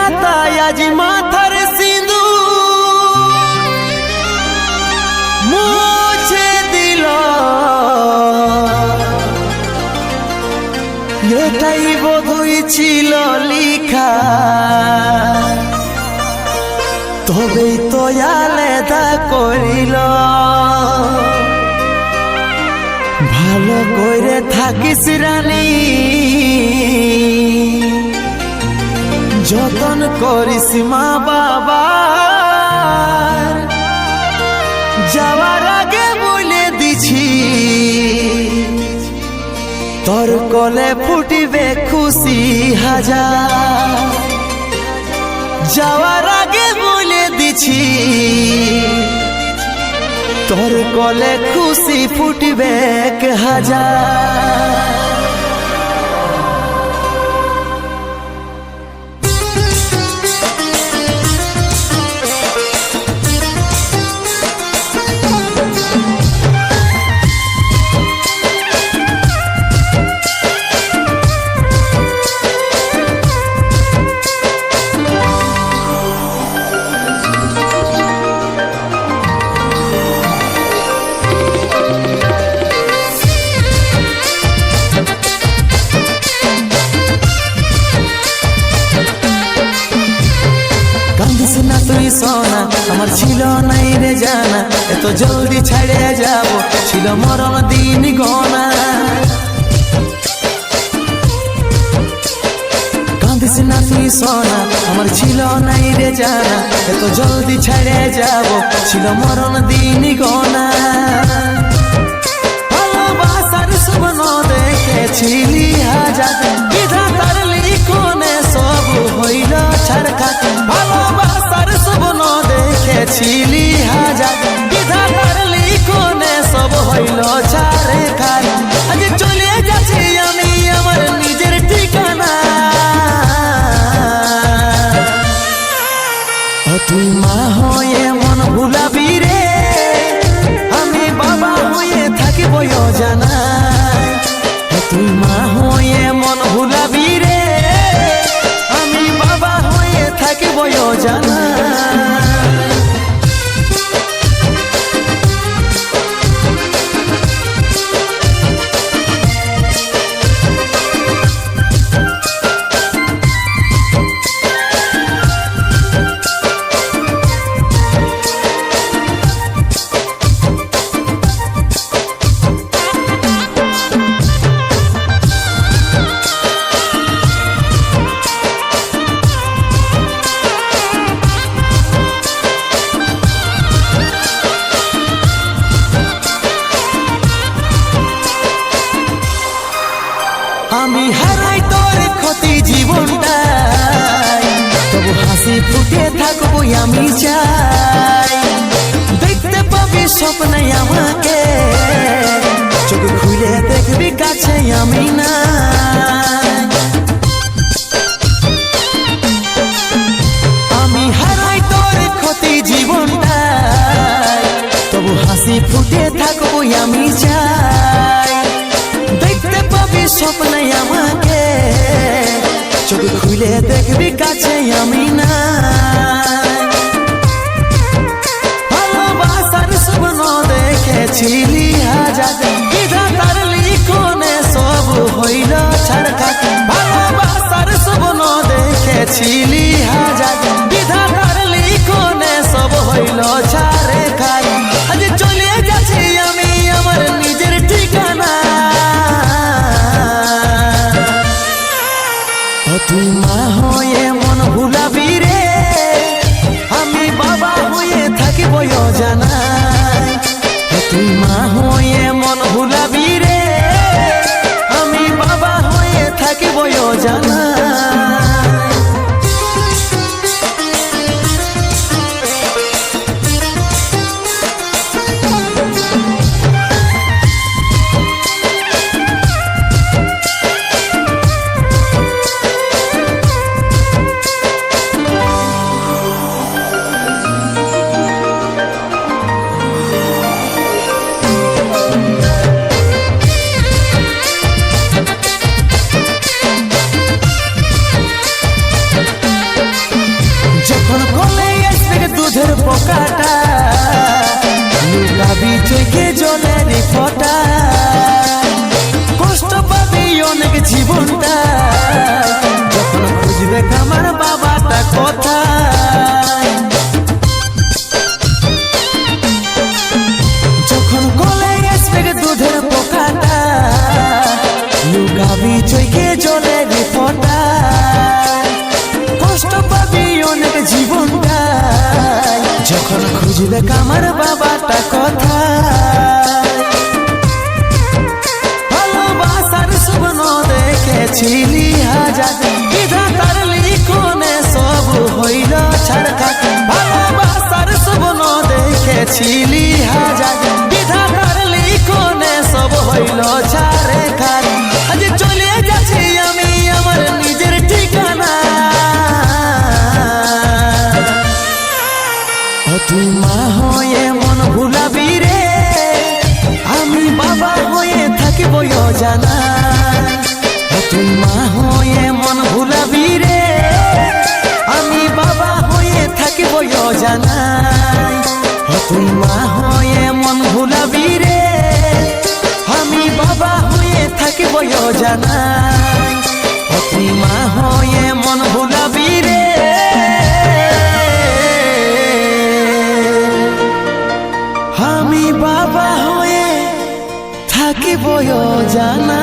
বিধাতা আজ মাথার সিঁদুর মুছে দিল, এটাই বোধহয় ছিল লিখা, তবেই তো আলাদা করিল। ভালো করে থাকিস রানী, যতন করিস মা বাবার, যাওয়ার আগে বলে দিছি তোর কলে ফুটিবে খুশি হাজার। যাওয়ার আগে বলে দিছি তোর কলে খুশি ফুটিবে হাজার। না তুই সোনা আমার ছিল নাই রে জানা, এত জলদি ছেড়ে যাব ছিল মরণ দিন গনা। কাঁদিস না তুই সোনা আমার ছিল নাই রে জানা, এত জলদি ছেড়ে যাব ছিল মরণ দিন গনা। ভালোবাসার স্বপ্ন দেখেছিলি হাজার, বিধাতার লিখনে সব হইল ছাড়খাট। ভালোবাসার স্বপ্ন দেখেছিলি হাজার, বিধাতার লিখনে সব হইল ছাড়খাট। আজ চলে যাচ্ছি আমি আমার নিজের ঠিকানা, তুই মা হয়ে মন ভুলাবি রে, আমি বাবা হয়ে থাকিব জানা। তুই মা হয়ে মন ভুলাবি রে, আমি বাবা হয়ে থাকিব জানা। আমি হারাই তোর ক্ষতি জীবনটাই, তবু হাসি ফুটে থাকবো আমি চাই। দেখতে পাবি স্বপ্নে আমাকে, চোখ খুলে দেখবি কাছে আমি না। আমি হারাই তোর ক্ষতি জীবনটাই, তবু হাসি ফুটে থাকবো আমি চাই। দেখতে পাবি স্বপ্নে আমাকে, চোখ খুলে দেখবি কাছে আমি না। ভালোবাসার স্বপ্ন দেখেছিলি হাজার, বিধাতার লিখনে সব হইল ছাড়খাট। ভালোবাসার স্বপ্ন দেখেছিলি হাজার, বিধাতার লিখনে সব হইল ছাড়খাট। আজ চলে যাচ্ছি আমি আমার নিজের ঠিকানা, তুই মা হয়ে মন ভুলাবি রে, আমি বাবা হয়ে থাকিব জানা। তুই মা হয়ে মন ভুলাবি রে, আমি বাবা হয়ে থাকিব জানা। জীবনটা, যখন খুঁজবে আমার বাবাটা কোথায়, যখন গলে আসবে দুধের পোকাটা, লুকাবি চোখে জলের ফোঁটা, কষ্ট পাবি অনেক জীবনটা, যখন খুঁজবে আমার বাবাটা কোথায়। ভালোবাসার স্বপ্ন দেখেছিলি হাজার, বিধাতার লিখনে সব হইল ছাড়খার। ভালোবাসার স্বপ্ন দেখেছিলি হাজার, বিধাতার লিখনে সব হইল ছাড়খার। আজ চলে যাচ্ছি আমি আমার নিজের ঠিকানা, তুই মা হয়ে মন ভুলাবি রে, আমি বাবা হয়ে থাকিব জানা। তুই মা হয়ে মন ভুলাবি রে, আমি বাবা হয়ে থাকিব জানা। তুই মা হয়ে মন ভুলাবি রে, আমি বাবা হয়ে থাকিব জানা। তুই মা হয়ে মন ভুলাবি রে, আমি বাবা হয়ে থাকিব জানা।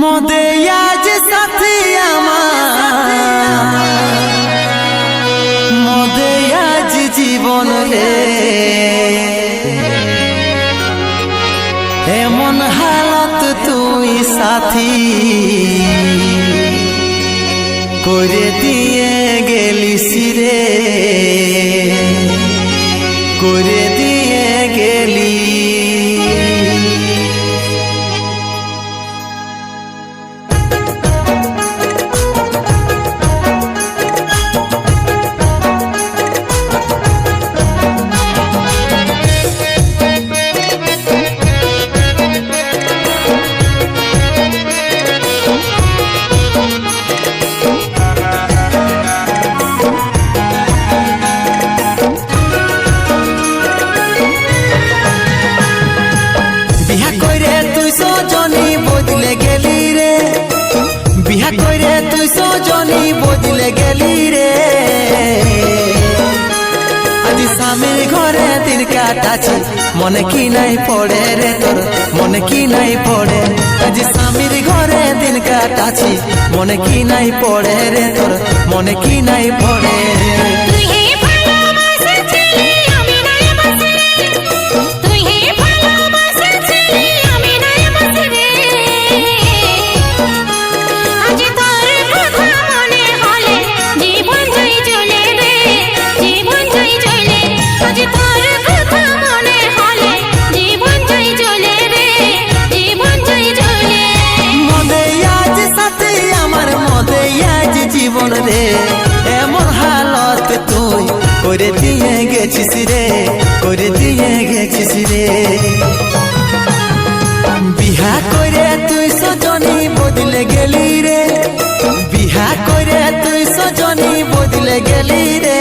মদে আজ সাথী আমার, মদে আজ জীবন রে, এমন হালত তুই সাথী করে দিয়ে গেলিস রে, করে দিয়ে গেলি। বিহা কইরে তুই সজনী বদলে গেলি রে, আজি স্বামীর ঘরে দিন কাটাছি, মনে কি নাই পড়ে রে তোর, মনে কি নাই পড়ে। আজি স্বামীর ঘরে দিন কাটাছি, মনে কি নাই পড়ে রে তোর, মনে কি নাই পড়ে। জীবন রে এমন হালত তুই করে দিয়ে গেছিস রে, করে দিয়ে গেছিস রে। বিহা করে তুই সজনী বদলে গেলি রে, বিহা করে তুই সজনী বদলে গেলি রে।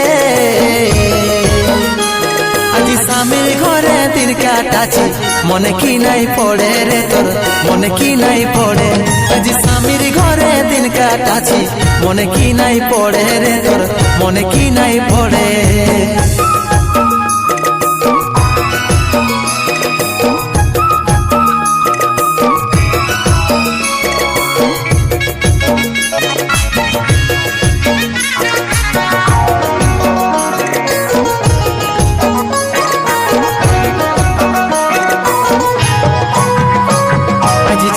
আজি স্বামীর ঘরে দিন কাটাছি, মনে কি নাই পড়ে রে তোর, মনে কি নাই পড়ে। আজি স্বামীর ঘরে দিন কাটাছি, মনে কি নাই পড়ে রে তোর, মনে কি নাই পড়ে।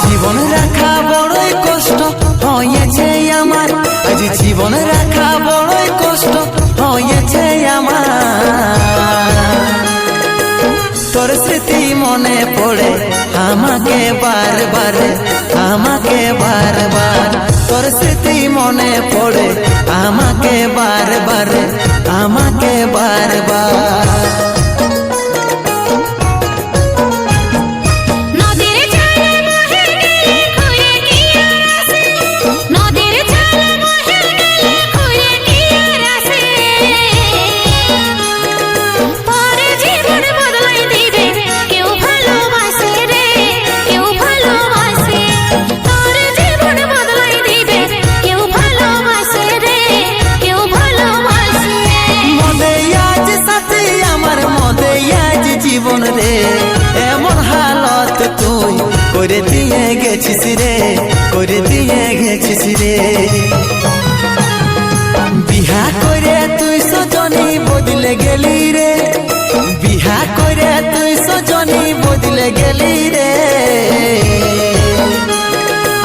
জীবন রাখা বড়ই কষ্ট হয়েছে আমার, আজ জীবন রাখা বড়ই কষ্ট হয়েছে আমার। তোর স্মৃতি মনে পড়ে আমাকে বারবার, আমাকে বারবার। তোর স্মৃতি মনে পড়ে আমাকে বারবার, আমাকে বারবার। গেলি রে, বিহা করে তুই সজনী বদলে গেলি রে।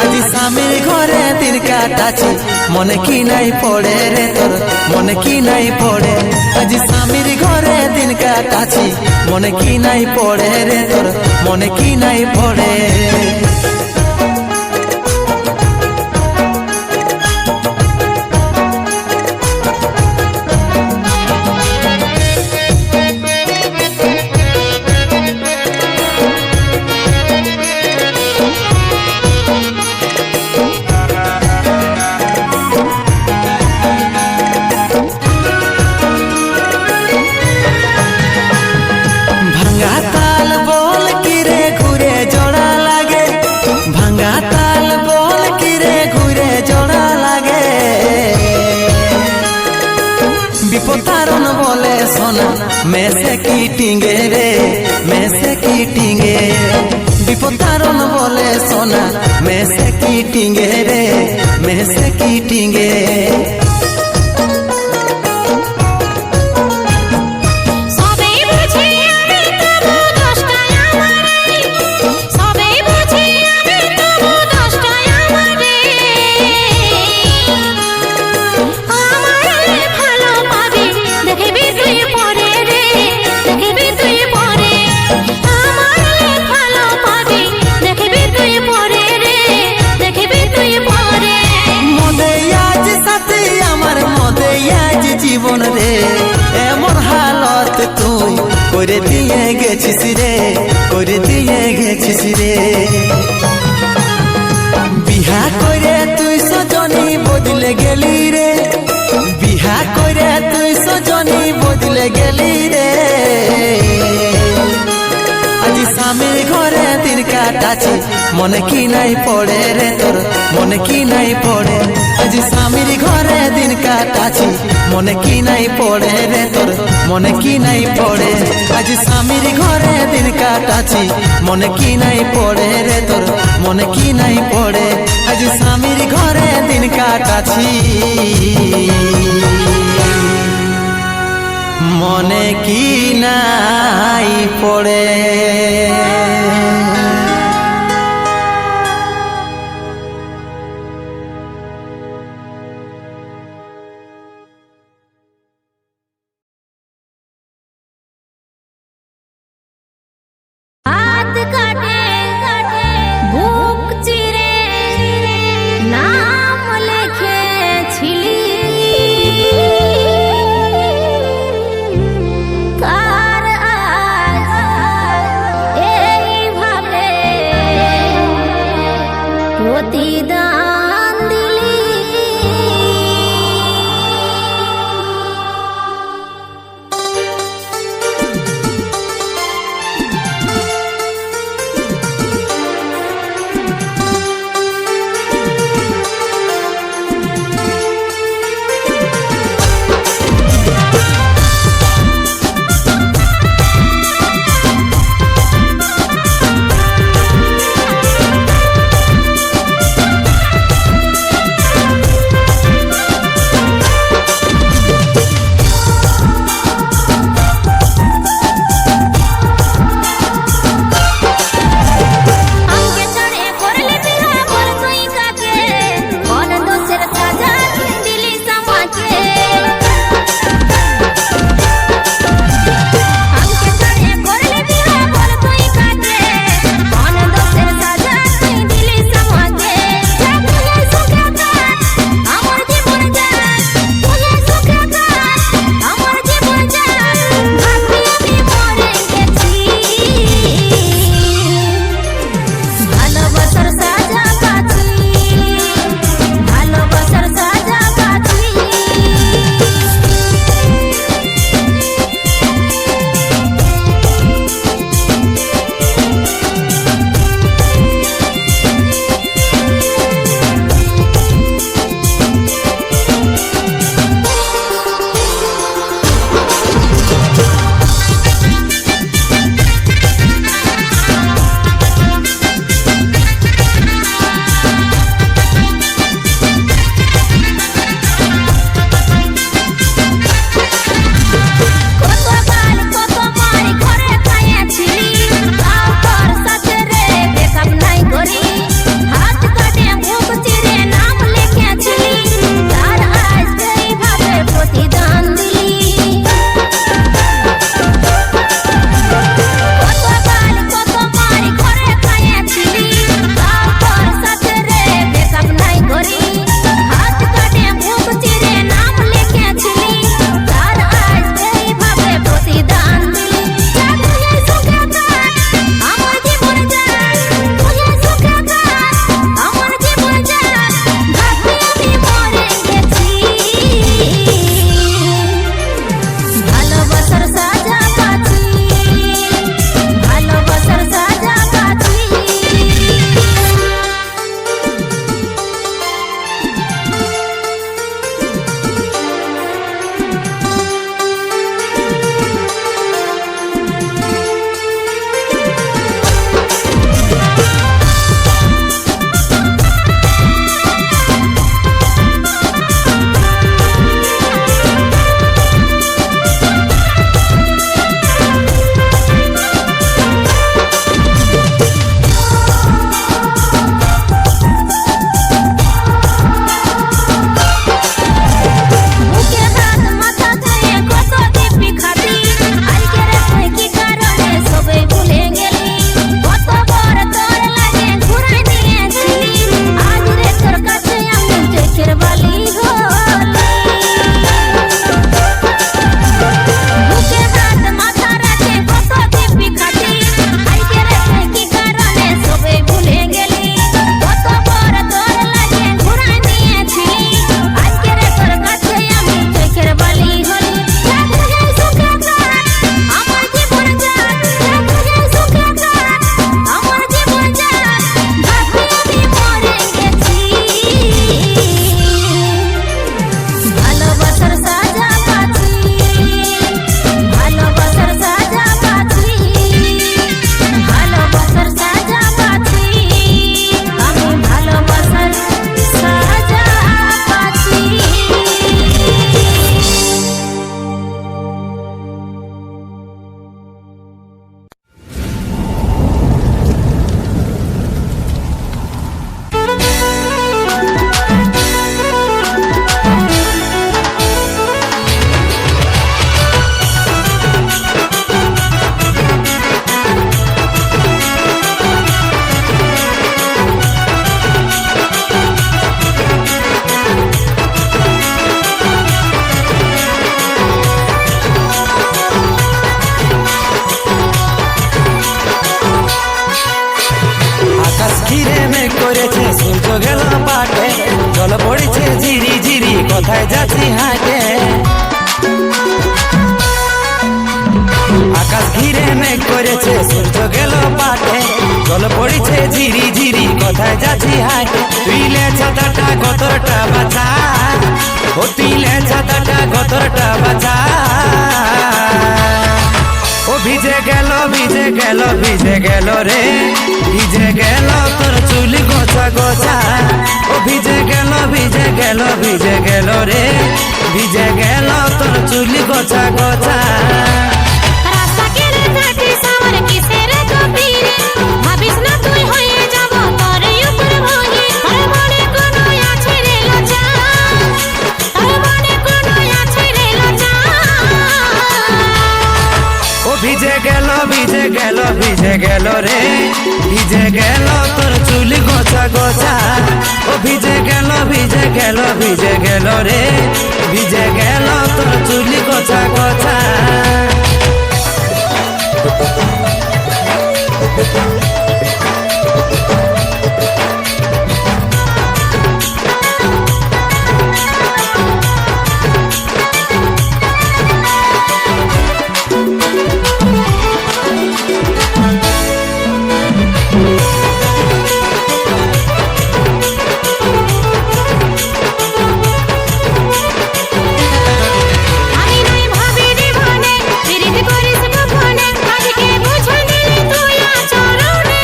আজি স্বামীর ঘরে দিন কাটাছি, মনে কি নাই পড়ে রে তোর, মনে কি নাই পড়ে। আজি স্বামীর ঘরে দিন কাটাছি, মনে কি নাই পড়ে রে তোর, মনে কি নাই পড়ে। ভাঙা তাল বল কিরে ঘুরে জোড়া লাগে, ভাঙা তাল বল কিরে ঘুরে জোড়া লাগে। বিপতারণ বলে সোনা মেসে কি টিঙ্গে রে, মেসে কি টিঙ্গে। বিপতারণ বলে সোনা মেসে কি টিঙ্গে রে, মেসে কি টিঙ্গে। জীবন রে এমন হালত তুই করে দিয়ে গেছিস রে, করে দিয়ে গেছিস রে। বিহা করে তুই সজনী বদলে গেলি রে, বিহা করে তুই সজনী বদলে গেলি রে। আজি স্বামীর ঘরে দিন কাটাছি, মনে কি নাই পড়ে রে তোর, মনে কি নাই পড়ে। আজি স্বামীর ঘরে দিন কাটাছি, মনে কি নাই পড়ে রে তোর, মনে কি নাই পড়ে। আজি স্বামীর ঘরে দিন কাটাছি, মনে কি নাই পড়ে রে তোর, মনে কি নাই পড়ে। আজি স্বামীর ঘরে দিন কাটাছি, মনে কি নাই পড়ে। হাত কাটে বুক চিরে নাম লিখেছিলি, কার আজ এই মেঘ করেছে সূর্য গেল পাটে, জল পড়েছে ঝিরি ঝিরি, কোথায় যাচ্ছি হাটে। তুইলে ছাতাটা কতটা বাঁচা, ও তুইলে ছাতাটা কতটা বাঁচা। ও ভিজে গেল ভিজে গেল ভিজে গেল রে, ভিজে গেল তোর চুল গোছা গোছা। ও ভিজে গেল ভিজে গেল ভিজে গেল রে, ভিজে গেল তোর চুল গোছা গোছা। রাস্তা কেড়ে থাকিস আমার কিসের কপিরে, ভাবিস না তুই হয়ে যাব তোর উপর ভোগে। তোর মনে কোনো আছে রে লজ্জা, তোর মনে কোনো আছে রে লজ্জা। ও ভিজে গেল ভিজে গেল ভিজে গেল রে, ভিজে গেল তোর চুল গোছা গোছা। ও ভিজে গেল ভিজে গেল ভিজে গেল রে, ভিজে গেল তোর চুল গোছা গোছা। আমি নাই ভাবি জীবনে ফিরিতে করিস গোপনে, আজকে বুঝে নিলি তুই আচরণে।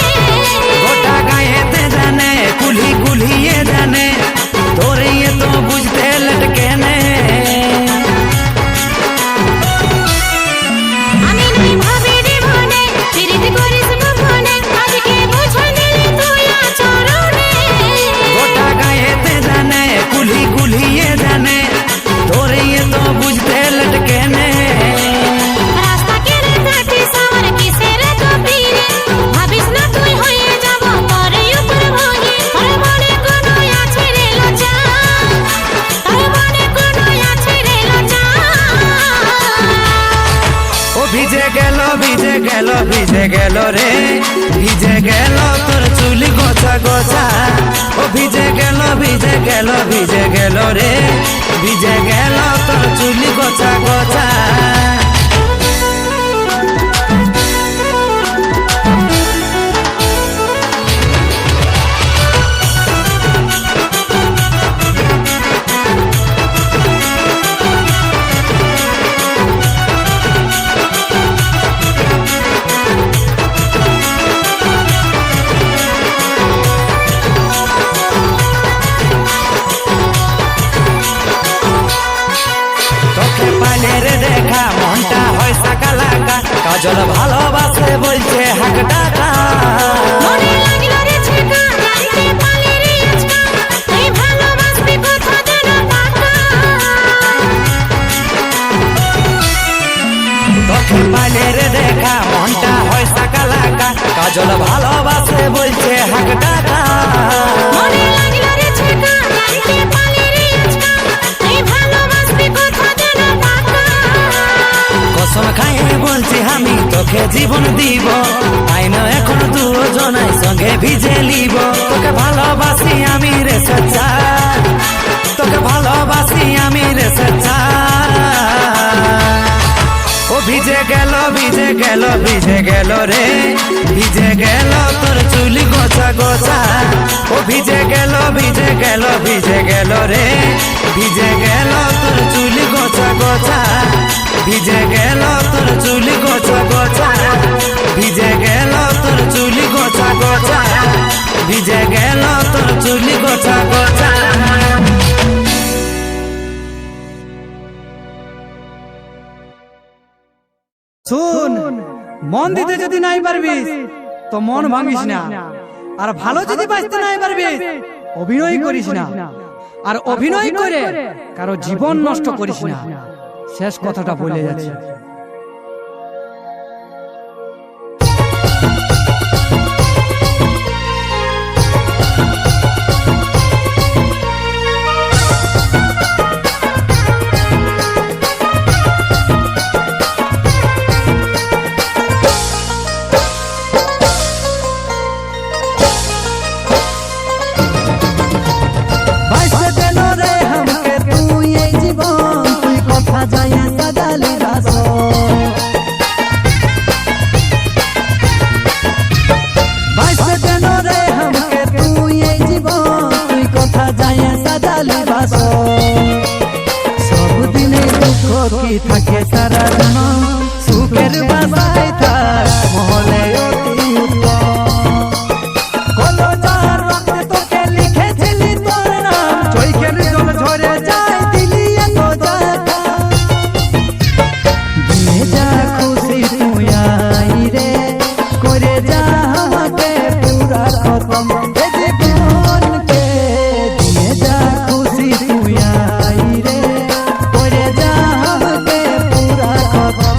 গোটা গায়েতে জানে কুলি কুলিয়ে জানে, তোর ইয়ে তো বুঝতে লটকে নে। আমি নাই ভাবি জীবনে ফিরিতে করিস গোপনে, আজকে বুঝে নিলি তুই আচরণে। গোটা গায়েতে জানে কুলি কুলিয়ে জানে, তোর ইয়ে তো বুঝতে লটকে নে। রাস্তা কেড়ে থাকিস আমার কিসের কপিরে, ভাবিস না তুই হয়ে যাব তোর উপর ভোগে। তোর মনে কোনো আছে রে লজ্জা, তোর মনে কোনো আছে রে লজ্জা। ও ভিজে গেল ভিজে গেল ভিজে গেল রে, ভিজে গেল তোর চুল গোছা গোছা। ও ভিজে গেল ভিজে গেল ভিজে গেল রে, ভিজে গেল তোর চুল গোছা গোছা। তোকে পালে রে দেখা মনটা হয় সাকা লাগা, কাজল ভালোবাসে বলছে হাক ডাকা। মনে লাগলো রে ছেকা, জানতে পারলি রে আজকা, তুই ভালোবাসবি কোথা যেন পাকা। তোকে পালে রে দেখা মনটা হয় সাকা লাগা, কাজল ভালোবাসে বলছে হাক ডাকা। মনে লাগলো রে ছেকা, জানতে পারলি রে আজকা, তুই ভালোবাসবি কোথা যেন পাকা। কসম খাইয়ে বলছি আমি তোকে জীবন দিব, আইন এখন দুজনাই সঙ্গে ভিজে লিব। তোকে ভালোবাসি আমি রে সচ্চা, তোকে ভালোবাসি আমি রে সচ্চা। ও ভিজে গেল ভিজে গেল ভিজে গেল রে, ভিজে গেল তোর চুল গোছা গোছা। ও ভিজে গেল ভিজে গেল ভিজে গেল রে, ভিজে গেল তোর চুল গোছা গোছা। ভিজে গেল তোর চুল গোছা গোছা, ভিজে গেল তোর চুল গোছা গোছা, ভিজে গেল তোর চুল গোছা গোছা। শুন, মন দিতে যদি নাই পারবিস তো মন ভাঙিস না, আর ভালো যদি বাঁচতে নাই পারবিস অভিনয় করিস না, আর অভিনয় করে কারো জীবন নষ্ট করিস না। শেষ কথাটা বলে যাচ্ছে। যায় সাজালি রাসো কি থাকে সারা জনম সুখের বাসায় থাক মহলে অতি উত্তম কলো যার রক্তে তোকে লিখেছিলি তোর নাম চৈখের জল ঝরে যায় দিলি এত জায়গা দিয়ে যা খুশি তুই আই রে করে যা আমাকে পুরা খতম এ জীবনকে দিয়ে যা খুশি তুই আই রে করে যা আমাকে পুরা খতম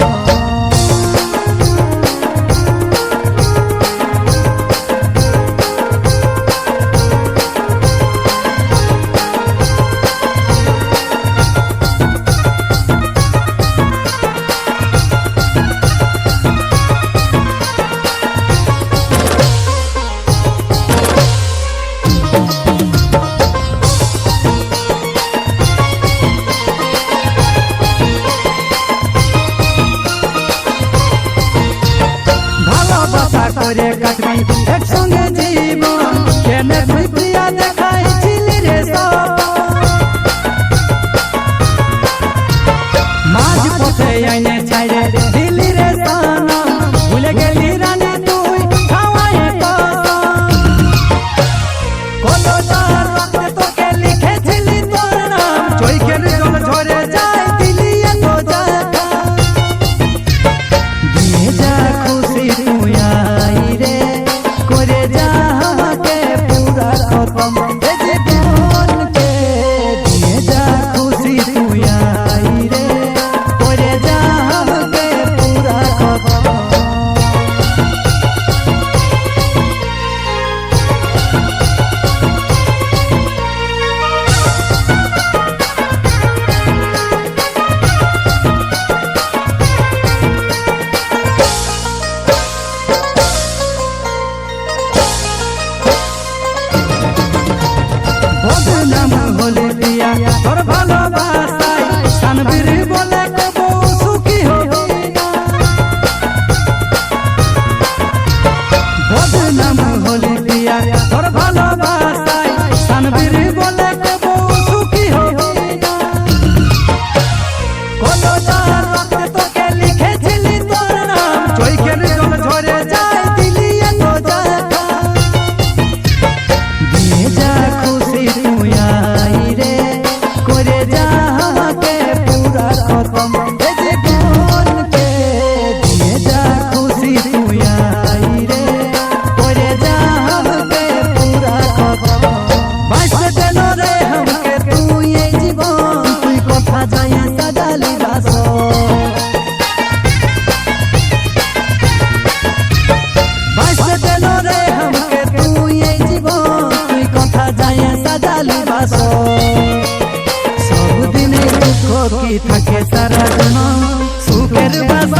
ভালোবাসা করে কাটবি একসঙ্গে জীবন কেন তুই প্রিয়া দেখাইছিলি রে মাঝ পথে আইনে ছাইরে দিলি রে সানা ভুলে গেলি রানী তুই খাওয়াই কলো যার রক্তে তোকে লিখেছিলি তোর নাম চৈখের জল ঝরে যায় দিলি এত জায়গা দিয়ে যা খুশি তুই আই রে করে যা আমাকে পুরা খতম এ জীবনকে দিয়ে যা খুশি তুই আই রে করে যা আমাকে পুরা খতম বদনাম হলে দিয়া তোর ভালোবাসায় সানবীর বলে কবু সুখী হবি না বদনাম হলে দিয়া তোর ভালোবাসায় সানবীর বলে কবু সুখী হবি না কলো যার রক্তে তোকে লিখেছিলি তোর নাম চৈখের জল ঝরে যায় দিলি এত জায়গা দিয়ে যা খুশি তুই আই রে করে যা আমাকে পুরা খতম এ জীবনকে দিয়ে যা খুশি তুই আই রে করে যা আমাকে পুরা খতম বাঁচতে দেন রে আমাকে তুই এই জীবন তুই কথা যায় সাজালি বাস বাঁচতে দেন রে আমাকে তুই এই জীবন তুই কথা যায় সাজালি বাস সবদিনে দুঃখ কি থাকে সারা জনম সুখের বাস